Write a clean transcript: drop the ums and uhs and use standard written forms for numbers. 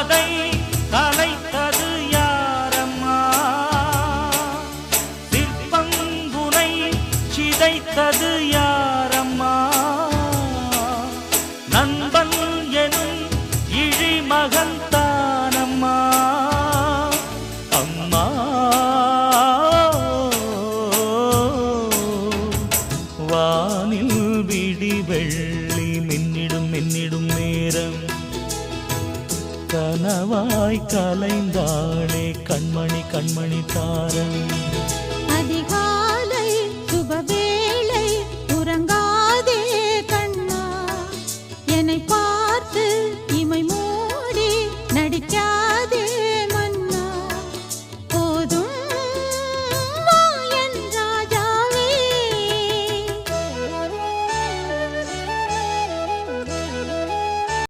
அதை கலைத்தது யாரம்மா சிற்பங்குனை சிதைத்தது யாரம்மா நண்பன் எனும் இழிமகன் தானம்மா அம்மா வானில் விடி வெள்ளி மின்னிடும் மின்னிடும் நேரம் கனவாய் கலைந்தாளே கண்மணி கண்மணி தாரம் அதிகா